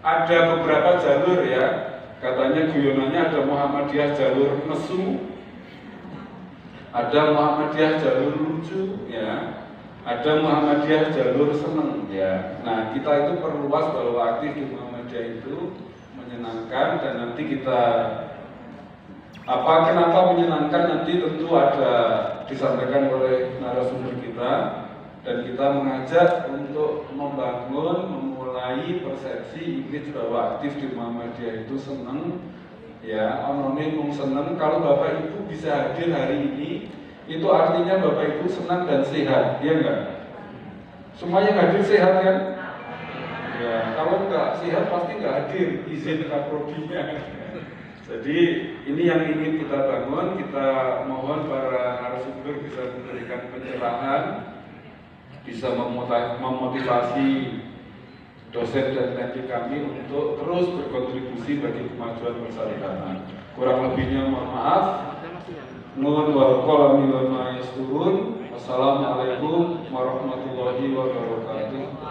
ada beberapa jalur ya. Katanya guyonannya ada Muhammadiyah jalur nesu, ada Muhammadiyah jalur lucu ya, ada Muhammadiyah jalur seneng ya. Nah, kita itu perluas bahwa aktif di Muhammadiyah itu menyenangkan, dan nanti kita kenapa menyenangkan nanti tentu ada disampaikan oleh narasumber kita, dan kita mengajak untuk memulai persepsi image bahwa aktif di Muhammadiyah itu seneng ya, anonim seneng. Kalau Bapak Ibu bisa hadir hari ini, itu artinya Bapak Ibu senang dan sehat, ya enggak? Semuanya hadir sehat kan? Ya, kalau enggak sehat pasti enggak hadir, izin kaprodinya. Jadi ini yang ingin kita bangun. Kita mohon para narasumber bisa memberikan pencerahan, bisa memotivasi dosen dan teknik kami untuk terus berkontribusi bagi kemajuan persyarikatan. Kurang lebihnya mohon maaf. Nuhun wal qalami wa ma yasturun. Wassalamualaikum warahmatullahi wabarakatuh.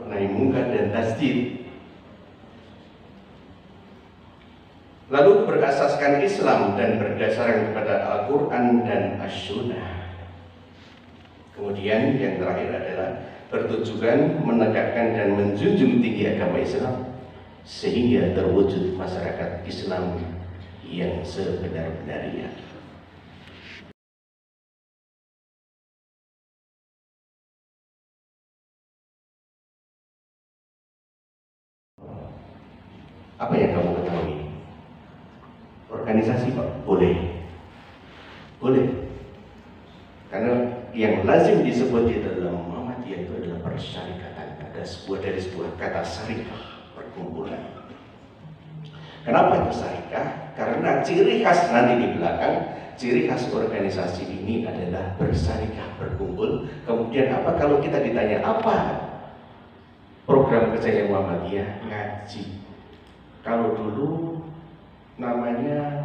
Nahi mungkar dan tasdid, lalu berasaskan Islam dan berdasarkan kepada Al-Quran dan As-Sunnah. Kemudian yang terakhir adalah bertujuan menegakkan dan menjunjung tinggi agama Islam sehingga terwujud masyarakat Islam yang sebenar-benarnya. Apa yang kamu ketahui? Organisasi Pak? Boleh. Karena yang lazim disebut di dalam Muhammadiyah itu adalah persyarikatan. Ada sebuah kata syarikah, perkumpulan. Kenapa itu syarikah? Karena ciri khas nanti di belakang, ciri khas organisasi ini adalah bersyarikah, berkumpul. Kemudian apa kalau kita ditanya apa program kerja Muhammadiyah? Ngaji. Kalau dulu namanya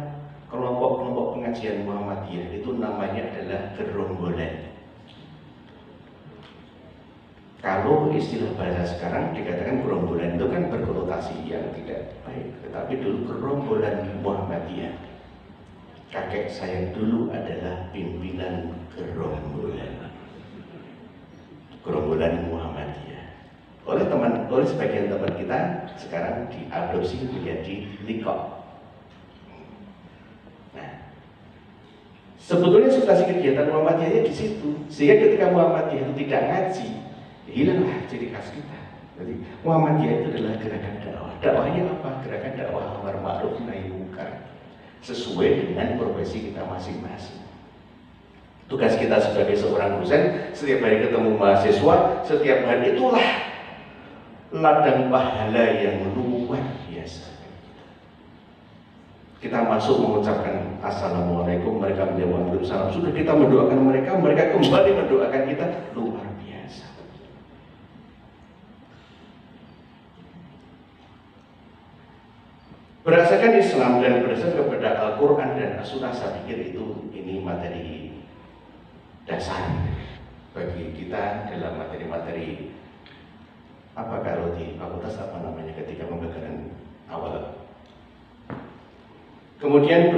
kelompok-kelompok pengajian Muhammadiyah itu namanya adalah gerombolan. Kalau istilah bahasa sekarang dikatakan gerombolan itu kan berkonotasi yang tidak baik, tetapi dulu gerombolan Muhammadiyah. Kakek saya dulu adalah pimpinan gerombolan Muhammadiyah. Oleh sebagian teman kita sekarang diadopsi menjadi likop. Nah, sebetulnya substansi kegiatan Muhammadiyahnya di situ. Sehingga ketika Muhammadiyah itu tidak ngaji, hilanglah ciri khas kita. Jadi Muhammadiyah itu adalah gerakan dakwah. Dakwahnya apa? Gerakan dakwah amar ma'ruf nahi munkar, sesuai dengan profesi kita masing-masing. Tugas kita sebagai seorang dosen, setiap hari ketemu mahasiswa, setiap hari itulah ladang pahala yang luar biasa. Kita masuk mengucapkan assalamualaikum, mereka menjawab waalaikumsalam. Sudah kita mendoakan mereka kembali mendoakan kita, luar biasa. Berdasarkan Islam dan berdasarkan kepada Al-Quran dan As-Sunnah, saya pikir ini materi dasar bagi kita dalam materi-materi apa kalau di fakultas apa namanya ketika pembelajaran awal. Kemudian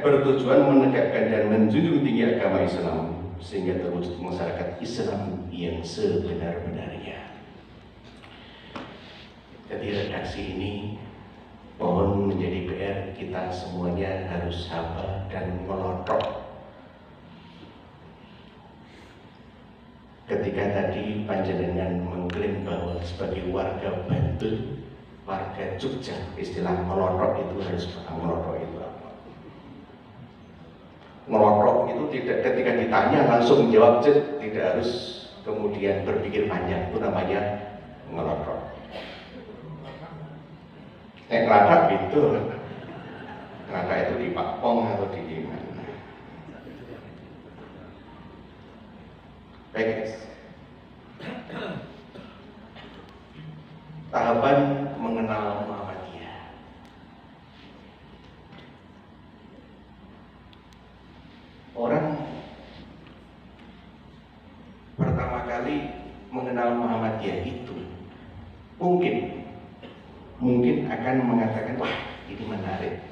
bertujuan menegakkan dan menjunjung tinggi agama Islam sehingga terwujud masyarakat Islam yang sebenar-benarnya. Jadi redaksi ini mohon menjadi PR kita semuanya harus sabar dan melotok. Ketika tadi panjenengan mengklaim bahwa sebagai warga Bantul, warga Jogja, istilah melotok itu harus paham melotok itu apa. Melotok itu tidak ketika ditanya langsung menjawab, tidak harus kemudian berpikir panjang, itu namanya melotok. Ngeladak itu, ngeladak itu di Pakpong atau di mana? Baik guys. tahapan mengenal Muhammadiyah. Orang pertama kali mengenal Muhammadiyah itu mungkin akan mengatakan, wah ini menarik.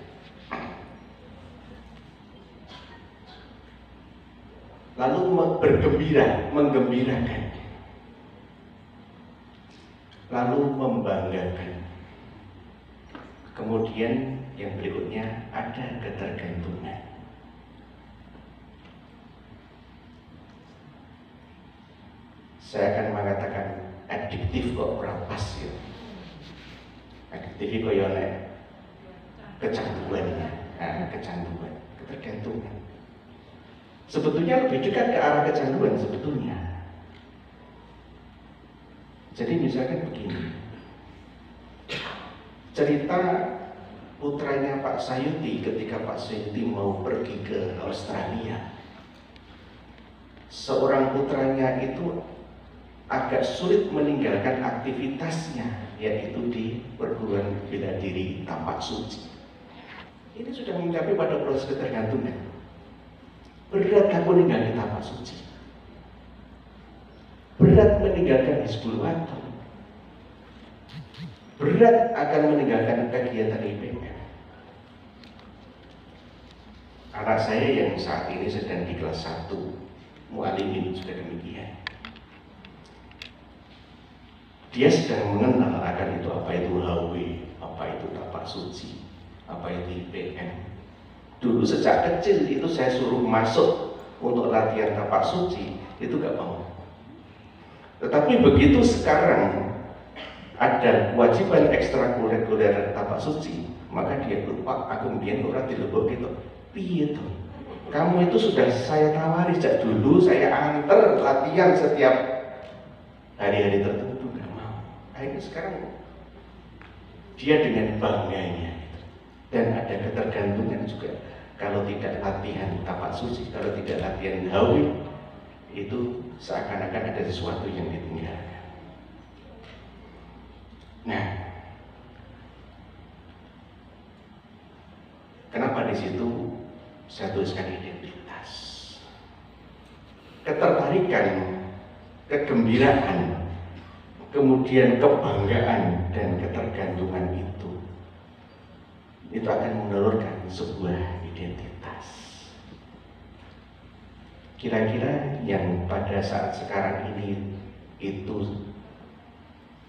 Lalu menggembirakan, lalu membanggakan. Kemudian yang berikutnya ada ketergantungan. Saya akan mengatakan adiktif kok ora pas ya. Adiktif kok ya nek kecanduan, kecanduan, ketergantungan. Sebetulnya lebih dekat ke arah kecanduan sebetulnya. Jadi misalkan begini, cerita putranya Pak Sayuti ketika Pak Sayuti mau pergi ke Australia. Seorang putranya itu agak sulit meninggalkan aktivitasnya, yaitu di perguruan bela diri Tapak Suci. Ini sudah mencapai pada proses ketergantungan. Berat aku meninggalkan Tapak Suci. Berat meninggalkan Hizbul Wathan. Berat akan meninggalkan kegiatan IPM. Anak saya yang saat ini sedang di kelas 1 Mu'alimin juga demikian. Dia sedang mengenal akan itu apa itu HW, apa itu Tapak Suci, apa itu IPM. Dulu sejak kecil itu saya suruh masuk untuk latihan Tapak Suci, itu gak mau. Tetapi begitu sekarang ada kewajiban ekstrakurikuler Tapak Suci, maka dia lupa, aku mbiyen ora dilebok gitu. Piye to? Kamu itu sudah saya tawari sejak dulu, saya antar latihan setiap hari-hari tertentu, gak mau. Akhirnya sekarang dia dengan bangganya dan ada ketergantungan juga. Kalau tidak latihan Tapak Suci, kalau tidak latihan Hawi, itu seakan-akan ada sesuatu yang ditinggalkan. Nah, kenapa di situ saya tuliskan identitas? Ketertarikan, kegembiraan, kemudian kebanggaan dan ketergantungan itu akan menelurkan sebuah identitas. Kira-kira yang pada saat sekarang ini itu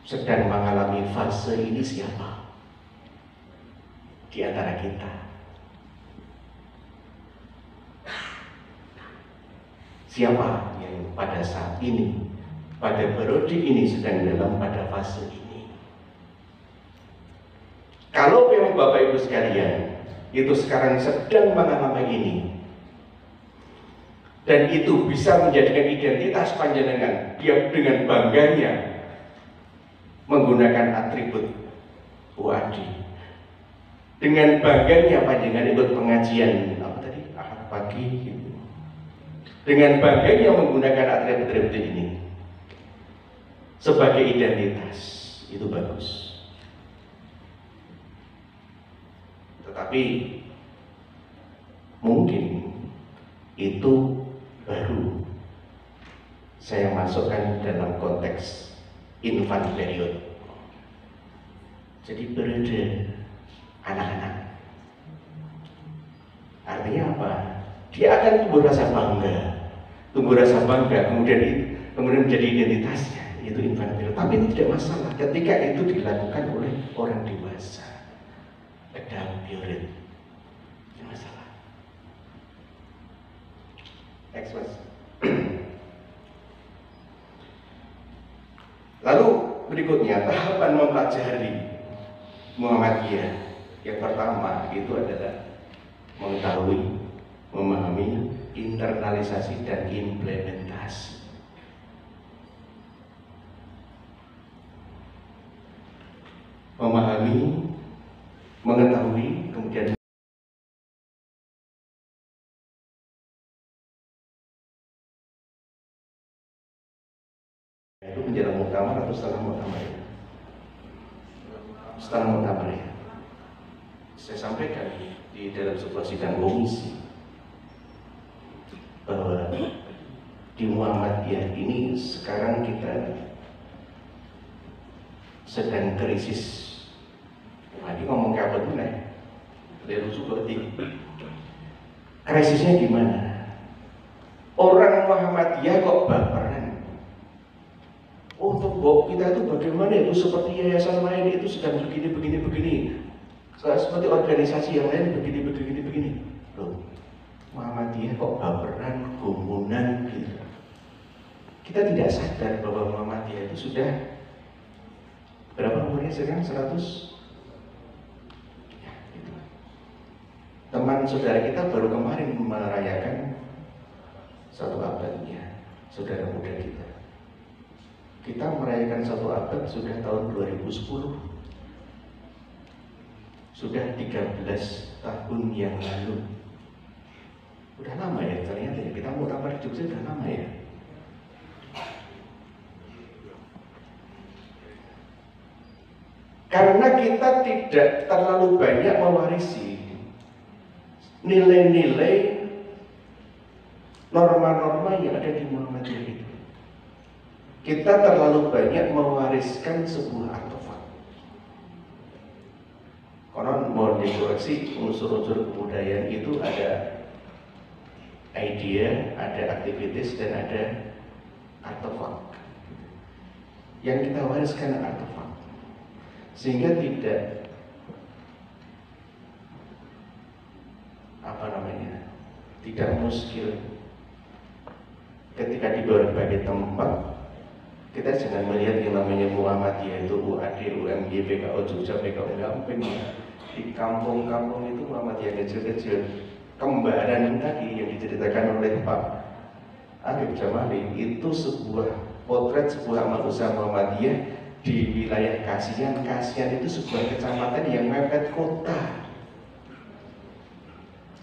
sedang mengalami fase ini siapa di antara kita? Siapa yang pada saat ini, pada periode ini sedang dalam pada fase ini? Kalau memang Bapak Ibu sekalian itu sekarang sedang mengalami ini, dan itu bisa menjadikan identitas panjenengan, dia dengan bangganya menggunakan atribut wadi, dengan bangganya panjenengan ikut pengajian Ahad pagi gitu. Dengan bangganya menggunakan atribut-atribut ini sebagai identitas, itu bagus. Tetapi mungkin itu baru saya masukkan dalam konteks infant period. Jadi periode anak-anak. Artinya apa? Dia akan tumbuh rasa bangga, kemudian menjadi identitasnya, itu infant period. Tapi ini tidak masalah ketika itu dilakukan oleh orang dewasa. Adult period, tidak masalah. Next mas. Lalu berikutnya tahapan mempelajari Muhammadiyah. Yang pertama itu adalah mengetahui, memahami, internalisasi dan implementasi. Memahami, mengetahui, kemudian itu menjelang muktamar atau setelah muktamar ya? setelah muktamar ya, saya sampaikan di dalam sebuah sidang komisi bahwa di Muhammadiyah ini sekarang kita sedang krisis. Ini ngomong ke apa dulu nih? Dari berarti krisisnya gimana? Orang Muhammadiyah kok baperan? Untuk kita itu bagaimana itu seperti yayasan lain itu sedang begini. Seperti organisasi yang lain begini. Loh, Muhammadiyah kok baperan, gumunan gitu. Kita tidak sadar bahwa Muhammadiyah itu sudah berapa umurnya sekarang? 100? Teman saudara kita baru kemarin merayakan satu abadnya, saudara muda kita. Kita merayakan satu abad sudah tahun 2010. Sudah 13 tahun yang lalu. Udah lama ya ternyata ya, kita mau tambah di Jogja udah lama ya. Karena kita tidak terlalu banyak mewarisi nilai-nilai norma-norma yang ada di Muhammadiyah itu. Kita terlalu banyak mewariskan sebuah artefak. Konon mau dikoreksi, unsur-unsur kebudayaan itu ada idea, ada aktivitas, dan ada artefak. Yang kita wariskan artefak, sehingga tidak tidak muskil ketika di berbagai tempat. Kita jangan melihat yang namanya Muhammadiyah itu UAD, UMY, PKO Jogja, PKO Gamping. Di kampung-kampung itu Muhammadiyah kecil-kecil, kembaran tadi yang diceritakan oleh Pak Arif Jamali itu sebuah potret sebuah amal usaha Muhammadiyah di wilayah Kasihan. Kasihan itu sebuah kecamatan yang mepet kota.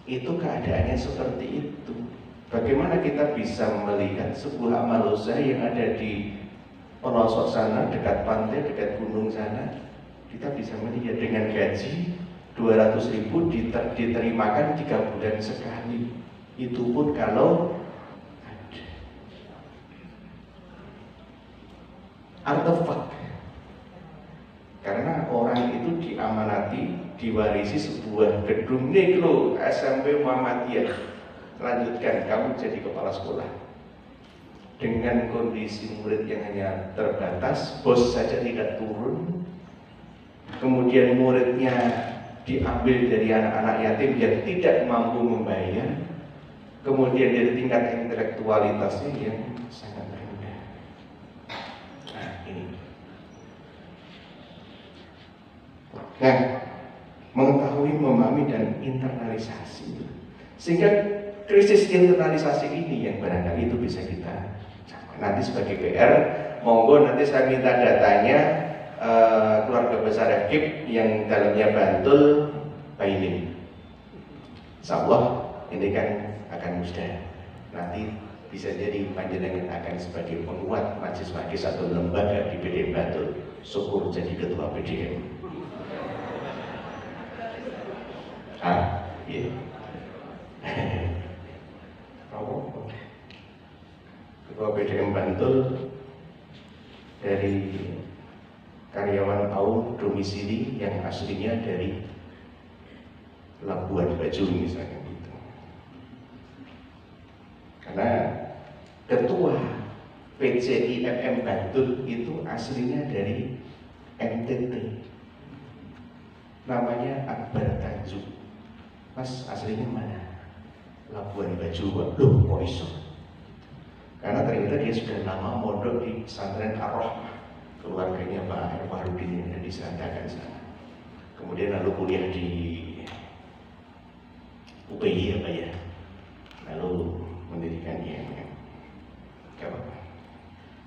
Itu keadaannya seperti itu. Bagaimana kita bisa melihat sebuah amal usaha yang ada di pelosok sana, dekat pantai, dekat gunung sana, kita bisa melihat dengan gaji 200.000 diterimakan 3 bulan sekali. Itu pun kalau ada artefak. Karena orang itu diamanati, diwarisi sebuah gedung. Nih lo SMP Muhammadiyah, lanjutkan, kamu jadi kepala sekolah. Dengan kondisi murid yang hanya terbatas, bos saja tidak turun, kemudian muridnya diambil dari anak-anak yatim yang tidak mampu membayar, kemudian dari tingkat intelektualitasnya yang sangat rendah. Nah ini. Nah, mengetahui, memahami, dan internalisasi, sehingga krisis internalisasi ini yang barangkali itu bisa kita nanti sebagai PR, monggo nanti saya minta datanya keluarga besar Rakib yang dalamnya Bantul, Bailim. Insya Allah ini kan akan mudah. Nanti bisa jadi panjenengan akan sebagai penguat majelis atau lembaga di PDM Bantul. Syukur jadi ketua PDM. Iya. Ketua PDM Bantul dari karyawan AUM domisili yang aslinya dari Labuan Bajo misalnya gitu. Karena ketua PCIMM Bantul itu aslinya dari NTT, namanya Akbar Tanjung. Mas aslinya mana? Labuan Bajo. Loh kok iso? Karena ternyata dia sudah lama mondok di pesantren Ar-Rahmah, keluarganya Pak Herwarudin yang ada di Serandakan sana. Kemudian lalu kuliah di UPI apa ya, lalu mendirikan IMM.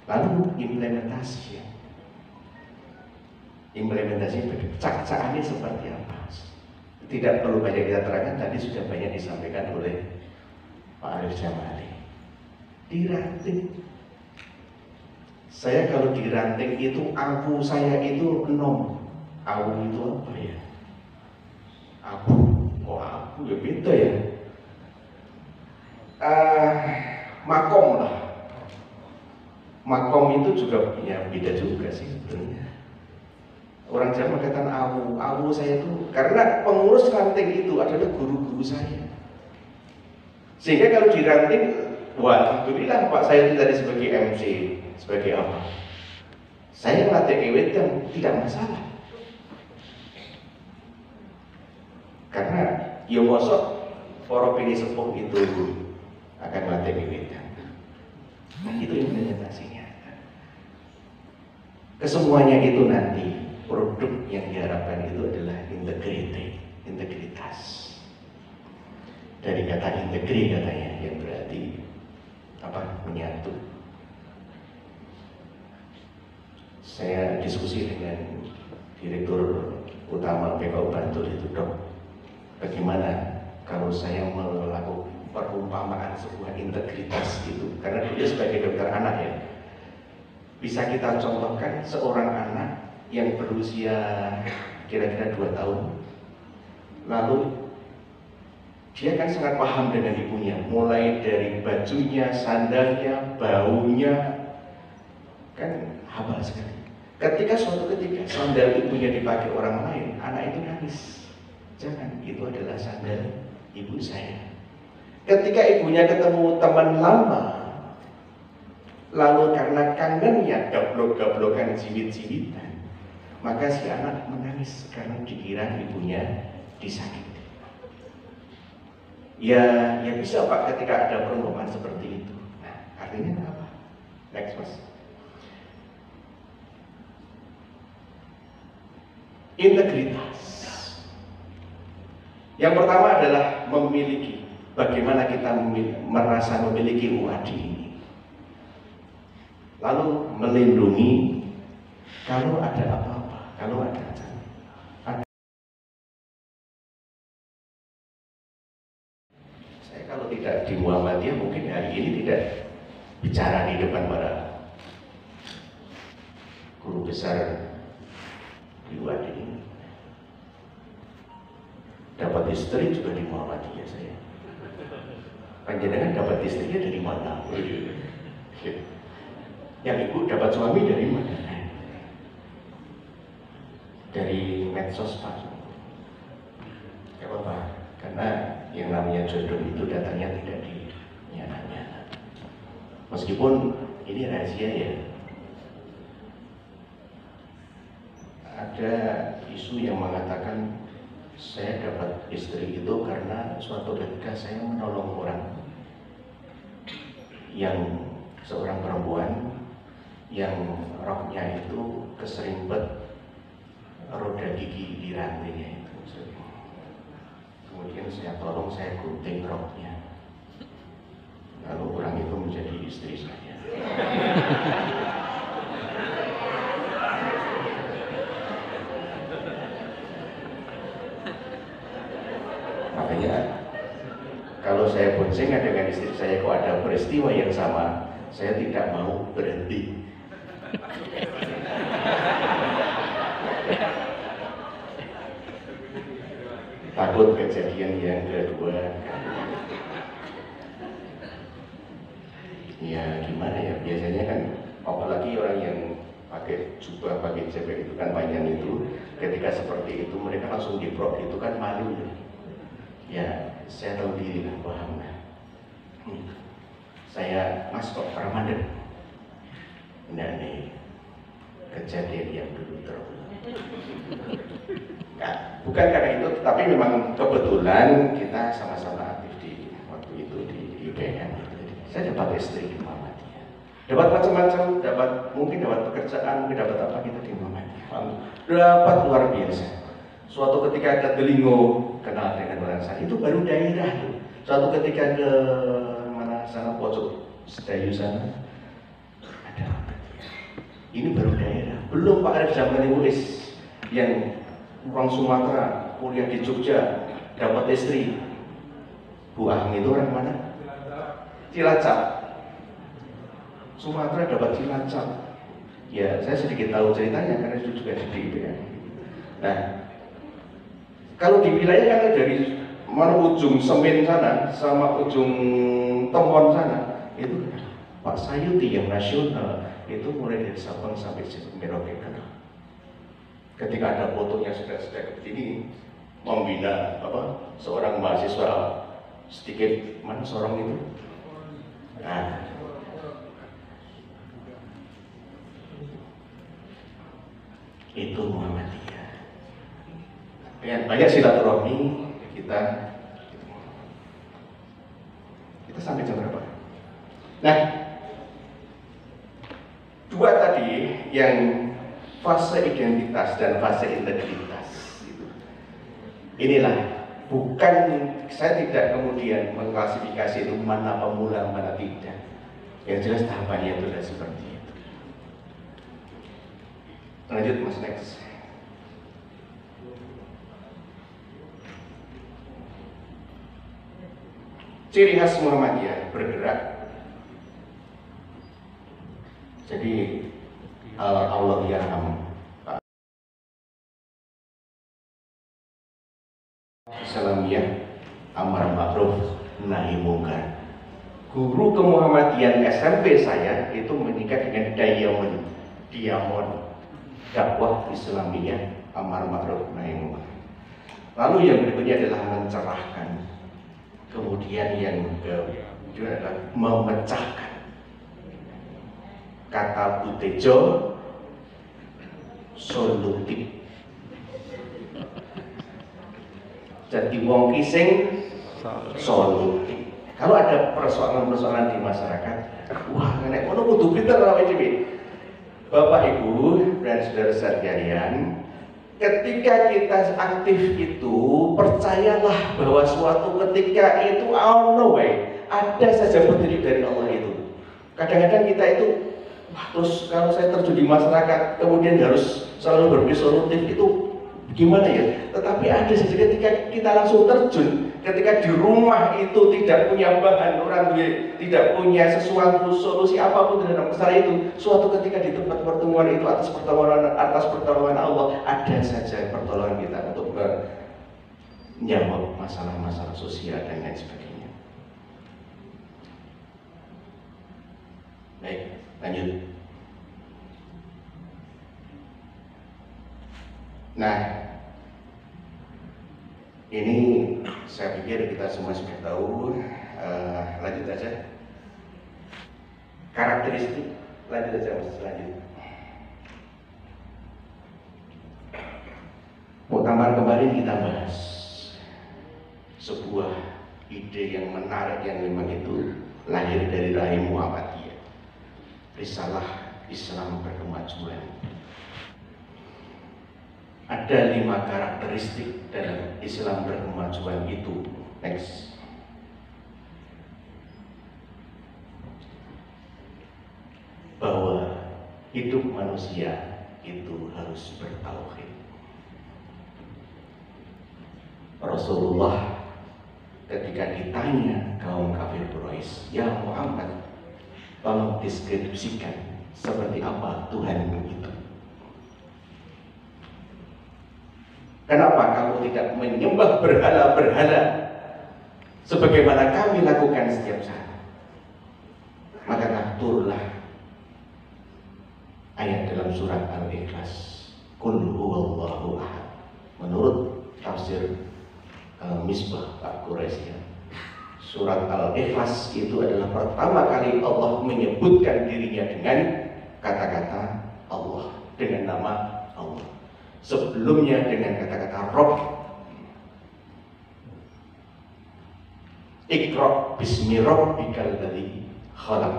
Lalu implementasi ya, implementasi cak-cakannya seperti apa? Tidak perlu banyak kita terangkan, tadi sudah banyak disampaikan oleh Pak Arif Jamali. Diranting. Saya kalau diranting itu angku saya itu 6. Awu itu apa ya? Abu, kok abu ya beda ya. Makom lah. Makom itu juga ya beda juga sih sebetulnya. Orang Jawa mengatakan awu. Awu saya itu karena pengurus ranting itu adalah guru-guru saya. Sehingga kalau di ranting, wah alhamdulillah Pak saya itu tadi sebagai MC, sebagai apa? Saya melatih kewet yang tidak masalah. Karena ya mosok para pilih sepuh itu akan melatih kewet. Nah, itu implementasinya. Kesemuanya itu nanti produk yang diharapkan itu adalah integritas. Dari kata integri katanya yang berarti apa? Menyatu. Saya diskusi dengan Direktur Utama PKU Bantul itu, Dok, bagaimana kalau saya melakukan perumpamaan sebuah integritas itu, karena dia sebagai dokter anak ya, bisa kita contohkan seorang anak yang berusia kira-kira 2 tahun, lalu dia kan sangat paham dengan ibunya, mulai dari bajunya, sandalnya, baunya, kan hafal sekali. Ketika suatu ketika sandal ibunya dipakai orang lain, anak itu nangis. Jangan, itu adalah sandal ibu saya. Ketika ibunya ketemu teman lama, lalu karena kangennya gablok-gablokan jiwit-jiwitan, maka si anak menangis karena dikira ibunya disakiti. Ya bisa Pak ketika ada perumpamaan seperti itu. Nah, artinya apa? Next Mas. Integritas. Yang pertama adalah memiliki. Bagaimana kita merasa memiliki UAD ini. Lalu melindungi kalau ada apa-apa, kalau ada. Saya kalau tidak di Muhammadiyah mungkin hari ini tidak bicara di depan para guru besar di UAD ini. Dapat istri juga di Muhammadiyah saya. Panjenengan dapat istrinya dari mana? Yang ibu dapat suami dari mana? Dari medsos Pak. Gak apa-apa, karena yang namanya jodoh itu datanya tidak dinyata-nyata. Meskipun ini rahasia ya. Ada isu yang mengatakan saya dapat istri itu karena suatu ketika saya menolong orang yang seorang perempuan yang roknya itu keserimpet roda gigi di rantainya itu. Kemudian saya tolong, saya gunting roknya, lalu orang itu menjadi istri saya. Makanya kalau saya boncengan dengan istri saya kok ada peristiwa yang sama, saya tidak mau berhenti. Takut kejadian yang kedua. Ya gimana ya, biasanya kan apalagi orang yang pakai jubah, pakai jepit itu kan panjang itu, ketika seperti itu mereka langsung diprok, itu kan malu. Ya, saya tahu diri lah, paham lah. Saya Mas kok Ramadan. Nah nih, kejadian yang dulu terulang. Nah, bukan karena itu, tapi memang kebetulan kita sama-sama aktif di waktu itu di UDN. Saya dapat istri di Muhammadiyah. Dapat macam-macam, mungkin dapat pekerjaan, mungkin dapat apa kita di Muhammadiyah. Dapat luar biasa. Suatu ketika ke Delingo, kenal dengan orang sana, itu baru daerah tuh. Suatu ketika ke mana sana pojok Sedayu sana, ada ini baru daerah. Belum Pak Arif zaman nulis yang orang Sumatera kuliah di Jogja dapat istri. Bu Ahng itu orang mana? Cilacap. Sumatera dapat Cilacap. Ya saya sedikit tahu ceritanya karena itu juga di DPR. Nah, kalau di wilayah kan dari mana ujung Semen sana sama ujung Temon sana itu Pak Sayuti yang nasional itu mulai dari Sabang sampai Merauke. Ketika ada fotonya sudah begini membina seorang mahasiswa sedikit mana seorang itu. Nah, itu Muhammadiyah. Dengan banyak silaturahmi kita sampai jam berapa? Nah, dua tadi yang fase identitas dan fase integritas itu. Inilah bukan, saya tidak kemudian mengklasifikasi itu mana pemula mana tidak. Yang jelas tahapannya itu adalah seperti itu. Lanjut Mas, next. Ciri khas Muhammadiyah bergerak. Jadi Allah yarham Islamiyah amar ma'ruf nahi mungkar. Guru kemuhammadian SMP saya itu menikah dengan Diamond dakwah Islamiyah amar ma'ruf nahi mungkar. Lalu yang berikutnya adalah mencerahkan. Kemudian yang kedua adalah memecahkan. Kata Butejo solutif. Jadi wong kising solutif. Kalau ada persoalan-persoalan di masyarakat, wah nek ngono kudu pinter awake dhewe. Bapak Ibu dan saudara sekalian, ketika kita aktif itu, percayalah bahwa suatu ketika itu ada saja petunjuk dari Allah itu. Kadang-kadang kita itu, terus kalau saya terjun di masyarakat, kemudian harus selalu berpikir solutif itu gimana ya? Tetapi ada saja ketika kita langsung terjun, ketika di rumah itu tidak punya bahan, orang tidak punya sesuatu solusi apapun dalam masalah itu, suatu ketika di tempat pertemuan itu atas pertolongan Allah, ada saja pertolongan kita untuk menjawab masalah-masalah sosial dan lain sebagainya. Baik, lanjut. Nah, ini saya pikir kita semua sudah tahu. Lanjut aja. Karakteristik, lanjut aja Mas, lanjut. Muktamar kemarin kita bahas sebuah ide yang menarik yang memang itu lahir dari rahim Muhammadiyah. Risalah Islam berkemajuan. Ada 5 karakteristik dalam Islam berkemajuan itu. Next. Bahwa hidup manusia itu harus bertauhid. Rasulullah ketika ditanya kaum kafir Quraisy, "Ya Muhammad, tolong deskripsikan seperti apa Tuhanmu itu. Kenapa kamu tidak menyembah berhala-berhala sebagaimana kami lakukan setiap saat?" Maka turunlah ayat dalam surat Al-Ikhlas, Qul huwallahu ahad. Menurut tafsir Misbah Pak Quraisy, surat Al-Ikhlas itu adalah pertama kali Allah menyebutkan dirinya dengan kata-kata Allah, dengan nama Allah. Sebelumnya dengan kata-kata Rabb. Iqra bismi rabbikal ladzi khalaq.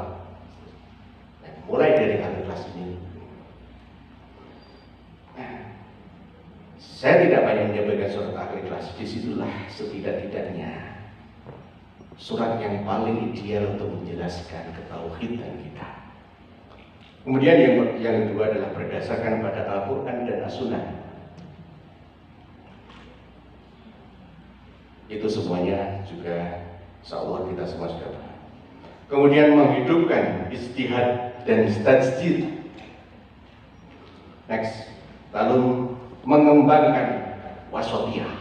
Mulai dari Al-Ikhlas ini. Saya tidak banyak menyampaikan surat Al-Ikhlas. Disitulah setidak-tidaknya surat yang paling ideal untuk menjelaskan ketauhidan kita. Kemudian yang kedua adalah berdasarkan pada Al-Quran dan As-Sunnah. Itu semuanya juga insyaallah kita semua sudah paham. Kemudian menghidupkan ijtihad dan tajdid. Next. Lalu mengembangkan wasatiyah.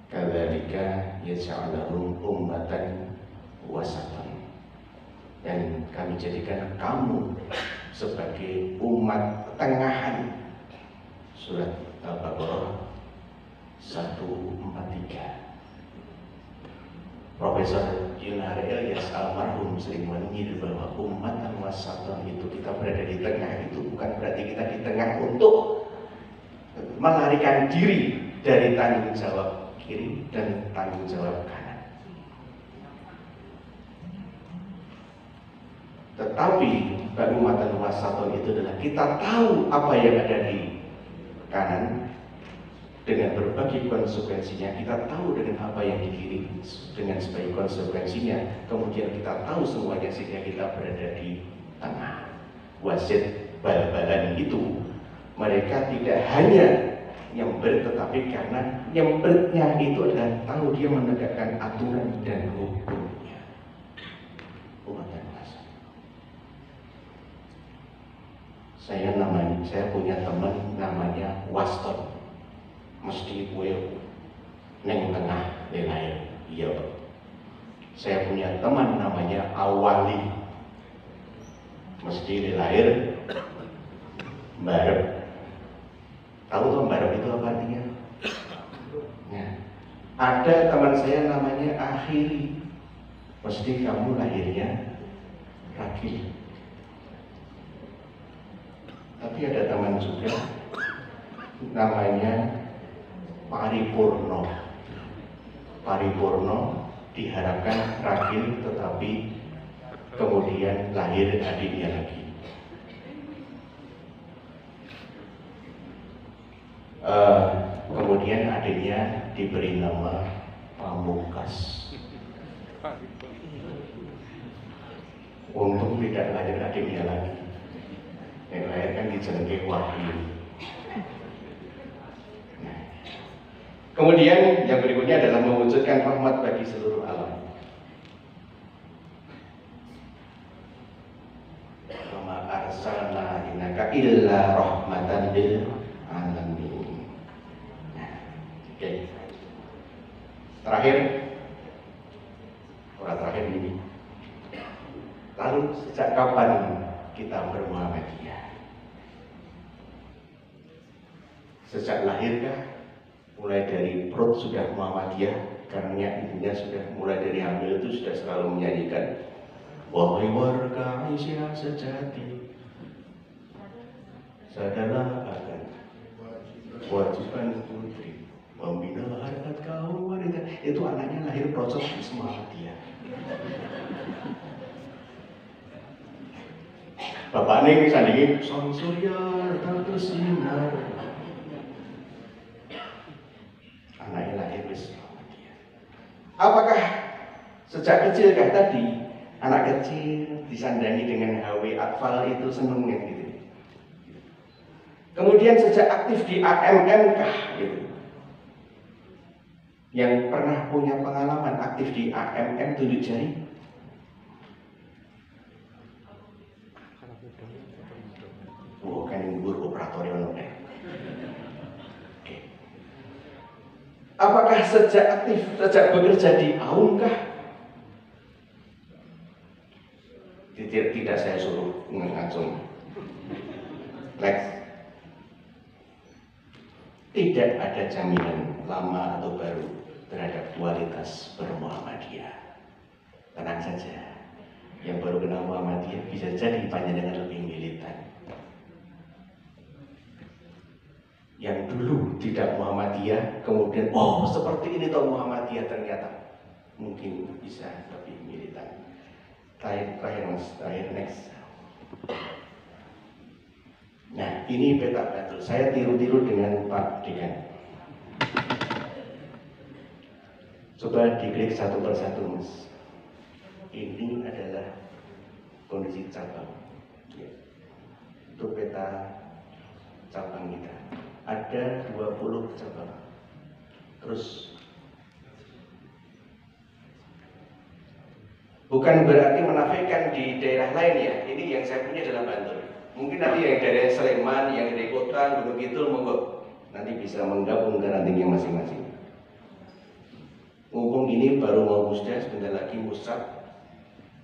Kadzalika yaj'aluhum ummatan wasatan. Dan kami jadikan kamu sebagai umat tengahan. Surat Al-Baqarah 143. Profesor Yunari Ilyas almarhum sering menyindir bahwa umat dan wasatan itu kita berada di tengah, itu bukan berarti kita di tengah untuk melarikan diri dari tanggung jawab kiri dan tanggung jawab kanan. Tetapi umat dan wasatan itu adalah kita tahu apa yang ada di kanan dengan berbagai konsekuensinya, kita tahu dengan apa yang di kiri dengan sebagai konsekuensinya, kemudian kita tahu semuanya sehingga kita berada di tengah. Wasit bal-balan itu mereka tidak hanya nyember, tetapi karena nyembernya itu adalah tahu dia menegakkan aturan dan hukumnya. Umat dan wasat. Saya punya teman namanya Waston. Mesti kue neng tengah lelair. Iya, Pak. Saya punya teman namanya Awali. Mesti lelair barep. Tahu tuh barep itu apa artinya? Ya. Ada teman saya namanya Akhiri. Mesti kamu lahirnya Ragil. Tapi ada teman juga namanya Paripurno. Paripurno diharapkan Ragil, tetapi kemudian lahir adiknya lagi. Kemudian adiknya diberi nama Pamungkas. Untung tidak lahir adiknya lagi. Yang lahir kan dijenengke Wahyu. Kemudian yang berikutnya adalah mewujudkan rahmat bagi seluruh alam. Wa arsalna innaka illa rahmatan lil alamin. Oke. Terakhir ini. Lalu sejak kapan kita bermuhammadiyah? Sejak lahirkah? Mulai dari perut sudah Muhammadiyah, karena ibunya sudah mulai dari hamil itu sudah selalu menyanyikan wahai warga Aisyah sejati, sadarlah akan kewajiban putri membina harkat kaum wanita. Itu anaknya lahir proses Muhammadiyah. Bapaknya ini sandingi sang surya tak bersinar. Anaknya lahir Muhammadiyah. Apakah sejak kecil kah tadi anak kecil disandangi dengan HW atfal itu seneng gitu? Kemudian sejak aktif di AMM kah gitu? Yang pernah punya pengalaman aktif di AMM tunjuk jari? Oh, kan guru operator yang Apakah sejak aktif, sejak bekerja di AUM kah? Tidak saya suruh langsung. Next. Tidak ada jaminan lama atau baru terhadap kualitas bermuhammadiyah. Tenang saja. Yang baru kenal Muhammadiyah bisa jadi panjenengan lebih militan. Yang dulu tidak Muhammadiyah, kemudian oh seperti ini toh Muhammadiyah, ternyata mungkin bisa lebih militan. Terakhir next. Nah ini peta betul. Saya tiru-tiru dengan Pak Dekan. Coba diklik satu persatu mas. Ini adalah kondisi cabang. Ya. Itu peta cabang kita. Ada 20 cabang. Terus Bukan berarti menafikan di daerah lain ya. Ini yang saya punya adalah Bantul. Mungkin nanti yang dari Sleman, yang dari kota, Gunung Kidul, monggo nanti bisa menggabung ke rantingnya masing-masing. Mumpung ini baru mau musda, sebentar lagi musab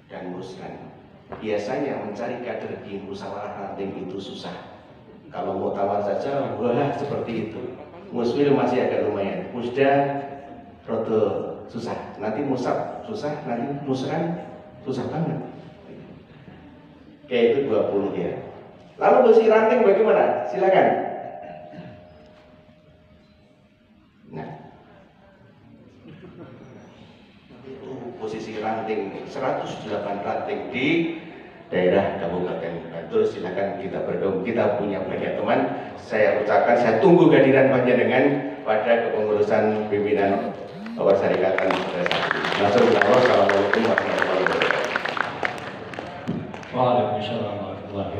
dan musran. Biasanya mencari kader di musyawarah ranting itu susah. Kalau mau tawar saja, wah seperti itu. Muswil masih agak lumayan. Musda, rodo susah. Nanti musab susah, nanti musran susah banget. Kayak itu 20 ya. Lalu posisi ranting bagaimana? Silakan. Nah, itu posisi ranting 108 ranting di daerah Kabupaten Bantul. Silakan kita bergabung. Kita punya banyak teman. Saya ucapkan saya tunggu kehadiran panjenengan pada kepengurusan pimpinan Perserikatan pada saat ini. Assalamualaikum warahmatullahi wabarakatuh. Waalaikumsalam warahmatullahi wabarakatuh.